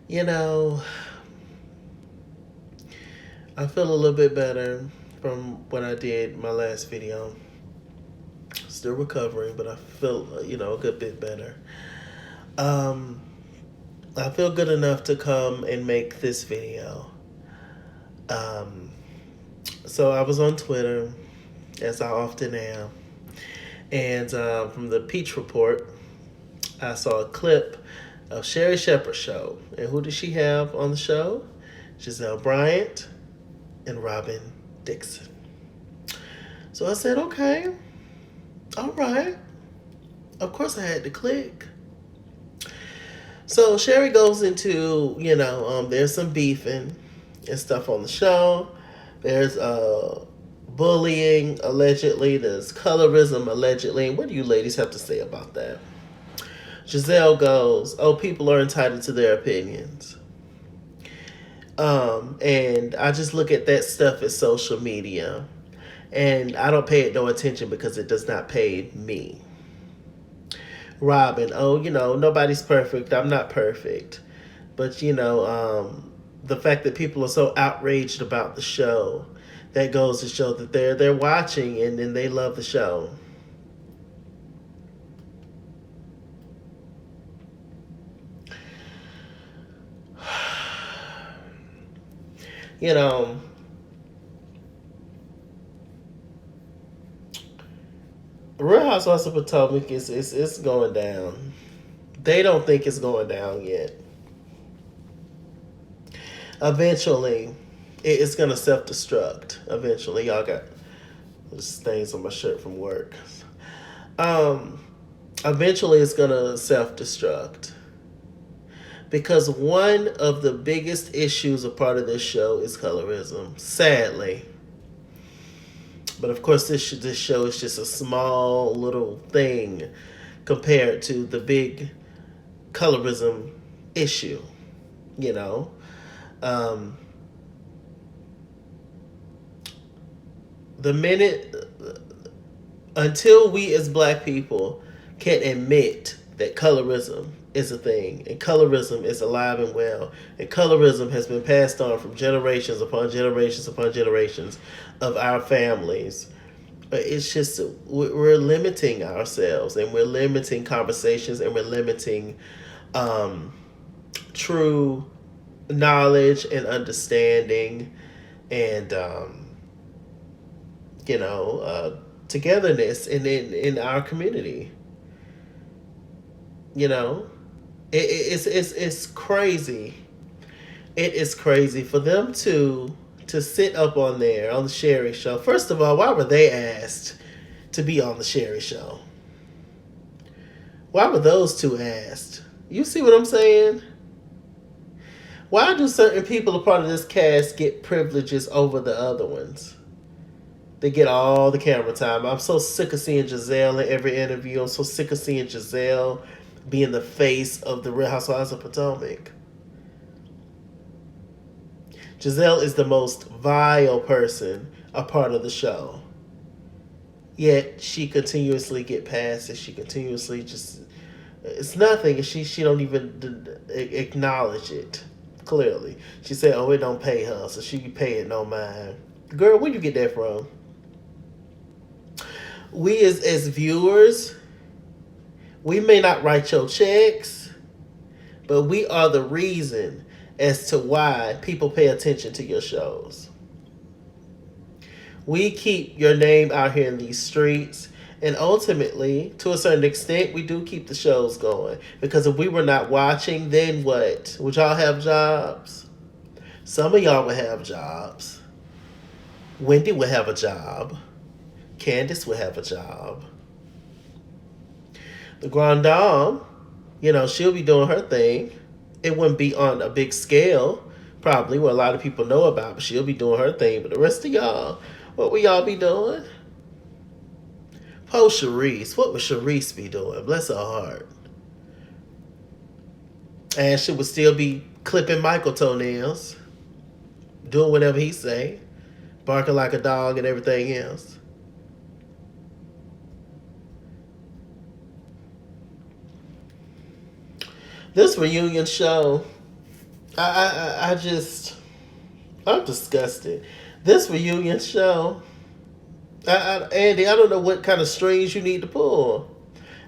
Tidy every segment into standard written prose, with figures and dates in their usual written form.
You know, I feel a little bit better from what I did my last video. Still recovering, but I feel, a good bit better. Um, I feel good enough to come and make this video. Um, so I was on Twitter, as I often am, and from the Peach Report, I saw a clip of Sherry Shepherd's show. And who did she have on the show? Gizelle Bryant and Robyn Dixon. So I said, okay, all right. Of course I had to click. So Sherry goes into, there's some beefing and stuff on the show. There's bullying allegedly. There's colorism allegedly. What do you ladies have to say about that? Gizelle goes, oh, people are entitled to their opinions. And I just look at that stuff as social media. And I don't pay it no attention because it does not pay me. Robyn, oh, nobody's perfect. I'm not perfect. But, the fact that people are so outraged about the show, that goes to show that they're watching and then they love the show. You know, Real Housewives of Potomac is going down. They don't think it's going down yet. Eventually, it's gonna self destruct. Eventually, y'all got stains on my shirt from work. Um, Eventually, it's gonna self destruct because one of the biggest issues a part of this show is colorism. Sadly, but of course, this show is just a small little thing compared to the big colorism issue. You know, um, the minute until we as black people can admit that colorism is a thing and colorism is alive and well and colorism has been passed on from generations upon generations upon generations of our families, it's just we're limiting ourselves and we're limiting conversations and we're limiting um, true knowledge and understanding and togetherness in our community. You know, it's crazy. It is crazy for them to sit up on there on the Sherry show. First of all, why were they asked to be on the Sherry show? Why were those two asked? You see what I'm saying? Why do certain people a part of this cast get privileges over the other ones? They get all the camera time. I'm so sick of seeing Gizelle in every interview. I'm so sick of seeing Gizelle being the face of the Real Housewives of Potomac. Gizelle is the most vile person a part of the show. Yet she continuously get past it. She continuously just it's nothing. She don't even acknowledge it. Clearly, she said, "Oh, it don't pay her, so she pay it no mind." Girl, where you get that from? We as viewers, we may not write your checks, but we are the reason as to why people pay attention to your shows. We keep your name out here in these streets. And ultimately, to a certain extent, we do keep the shows going. Because if we were not watching, then what? Would y'all have jobs? Some of y'all would have jobs. Wendy would have a job. Candiace would have a job. The Grand Dame, she'll be doing her thing. It wouldn't be on a big scale, probably, what a lot of people know about, but she'll be doing her thing. But the rest of y'all, what will y'all be doing? Poor Sharice. What would Sharice be doing? Bless her heart. And she would still be clipping Michael toenails, doing whatever he say, barking like a dog and everything else. This reunion show I'm disgusted. This reunion show, Andy, I don't know what kind of strings you need to pull.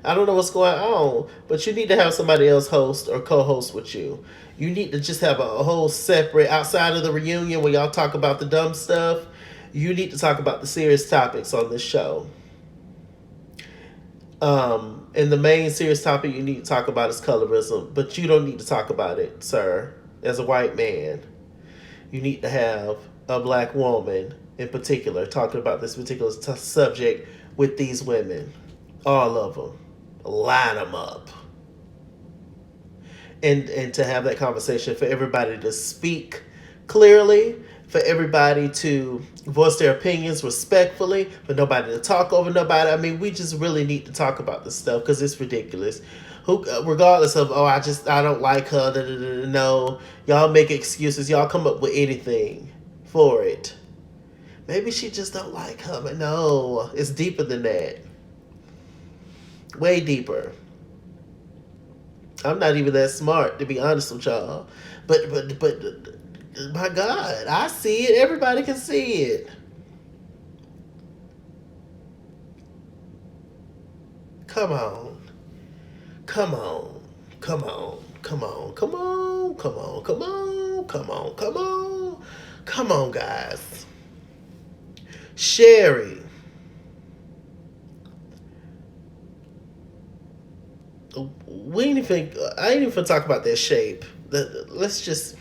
I don't know what's going on, but you need to have somebody else host or co-host with you. You need to just have a whole separate outside of the reunion where y'all talk about the dumb stuff. You need to talk about the serious topics on this show. And the main serious topic you need to talk about is colorism, but you don't need to talk about it, sir. As a white man, you need to have a black woman in particular talking about this particular subject with these women, all of them. Line them up, and to have that conversation, for everybody to speak clearly, for everybody to voice their opinions respectfully, for nobody to talk over nobody. I mean, we just really need to talk about this stuff because it's ridiculous. Who, regardless of, oh, I don't like her. Da, da, da, da, no, y'all make excuses. Y'all come up with anything for it. Maybe she just don't like her, but no, it's deeper than that. Way deeper. I'm not even that smart, to be honest with y'all. But my God, I see it. Everybody can see it. Come on. Come on. Come on. Come on. Come on. Come on. Come on. Come on. Come on. Come on, guys. Sherry. I ain't even talk about their shape. Let's just.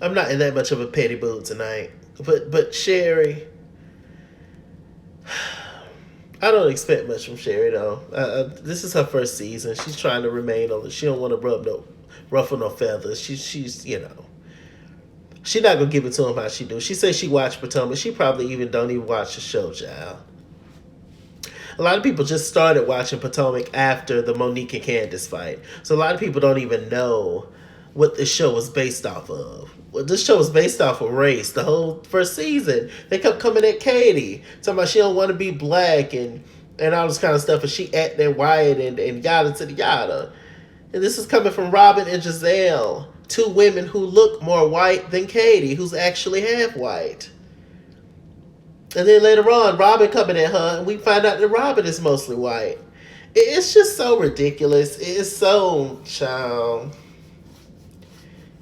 I'm not in that much of a petty mood tonight. But Sherry, I don't expect much from Sherry though. This is her first season. She's trying to remain on. She don't want to ruffle no feathers. She's she's not gonna give it to him how she do. She says she watched Potomac. She probably don't even watch the show, child. A lot of people just started watching Potomac after the Monique and Candiace fight. So a lot of people don't even know what this show was based off of. Well, this show was based off of race. The whole first season, they kept coming at Katie, talking about she don't want to be black and all this kind of stuff, and she acting white and yada to the yada. And this is coming from Robyn and Gizelle, two women who look more white than Katie, who's actually half white. And then later on, Robyn coming at her, and we find out that Robyn is mostly white. It's just so ridiculous. It's so, child.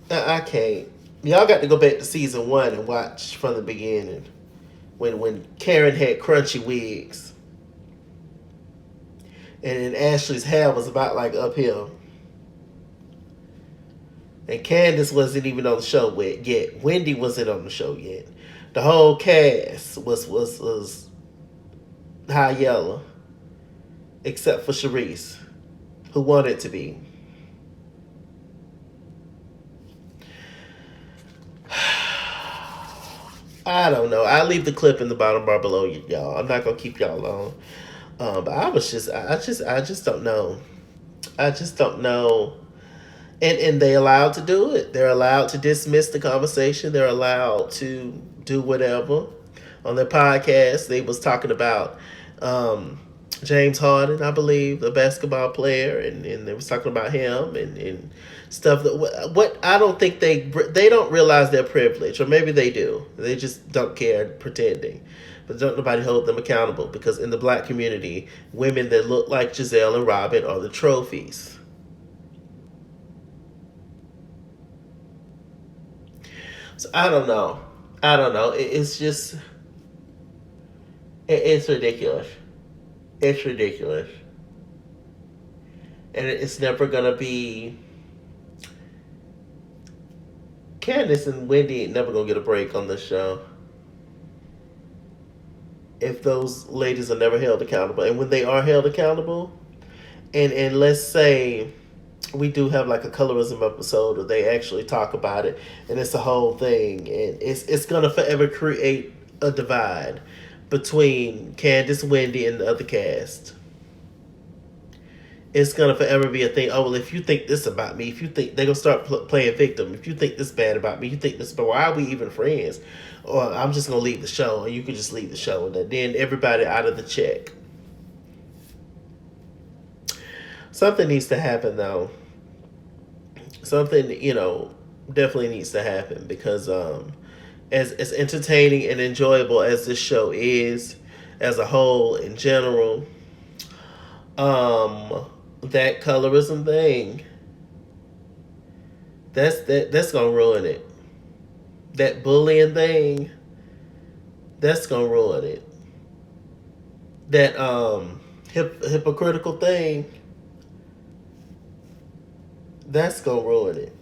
I can't. Y'all got to go back to season 1 and watch from the beginning. When Karen had crunchy wigs. And then Ashley's hair was about like uphill. And Candiace wasn't even on the show yet. Wendy wasn't on the show yet. The whole cast was high yellow, except for Charisse, who wanted to be. I don't know. I'll leave the clip in the bottom bar below, y'all. I'm not gonna keep y'all long. But I just don't know. I just don't know. And they allowed to do it. They're allowed to dismiss the conversation. They're allowed to do whatever. On their podcast, they was talking about James Harden, I believe, the basketball player, and they was talking about him and stuff. What I don't think they don't realize their privilege, or maybe they do. They just don't care, pretending. But don't nobody hold them accountable, because in the black community, women that look like Gizelle and Robyn are the trophies. So I don't know. It's just, it's ridiculous. It's ridiculous. And it's never going to be, Candiace and Wendy ain't never going to get a break on this show. If those ladies are never held accountable. And when they are held accountable, and let's say we do have like a colorism episode where they actually talk about it, and it's a whole thing, and it's gonna forever create a divide between Candiace, Wendy, and the other cast. It's gonna forever be a thing. Oh well, if you think this about me, if you think they're gonna start playing victim, if you think this bad about me, you think this, but why are we even friends? Or I'm just gonna leave the show, and you can just leave the show, and then everybody out of the check. Something needs to happen though. Something, definitely needs to happen because as entertaining and enjoyable as this show is as a whole in general, that colorism thing, that's gonna ruin it. That bullying thing, that's gonna ruin it. That hypocritical thing, that's gonna ruin it.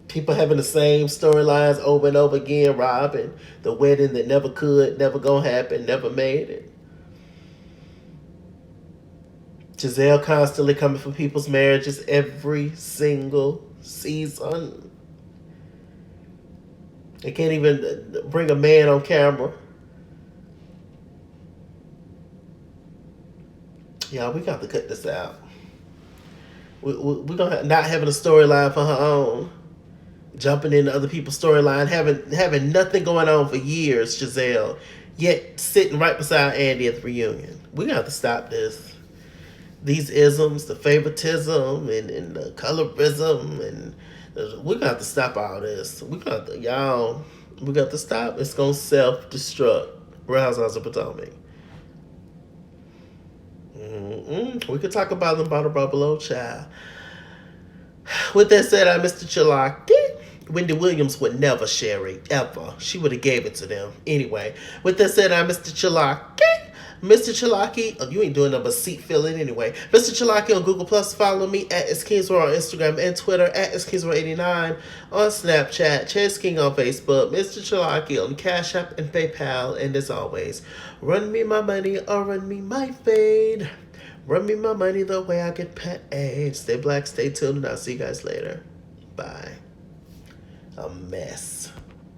People having the same storylines over and over again. Robyn, the wedding that never could, never gonna happen, never made it. Gizelle constantly coming for people's marriages every single season. They can't even bring a man on camera. Yeah, we got to cut this out. We're gonna not having a storyline for her own, jumping into other people's storyline, having nothing going on for years. Gizelle, yet sitting right beside Andy at the reunion. We got to stop this. These isms, the favoritism, and the colorism, and we got to stop all this. We got to, y'all. We got to stop. It's gonna self-destruct. Real Housewives of Potomac. We could talk about them bottle below, child. With that said, I'm MrChalaki. Wendy Williams would never share it, ever. She would have gave it to them. Anyway, with that said, I'm MrChalaki. MrChalaki, oh, you ain't doing nothing but seat filling anyway. MrChalaki on Google Plus. Follow me at @IsKingsWorld on Instagram and Twitter, at @IsKingsWorld89 on Snapchat, Chase King on Facebook, MrChalaki on Cash App and PayPal. And as always, run me my money or run me my fade. Run me my money the way I get paid. Stay black, stay tuned, and I'll see you guys later. Bye. A mess.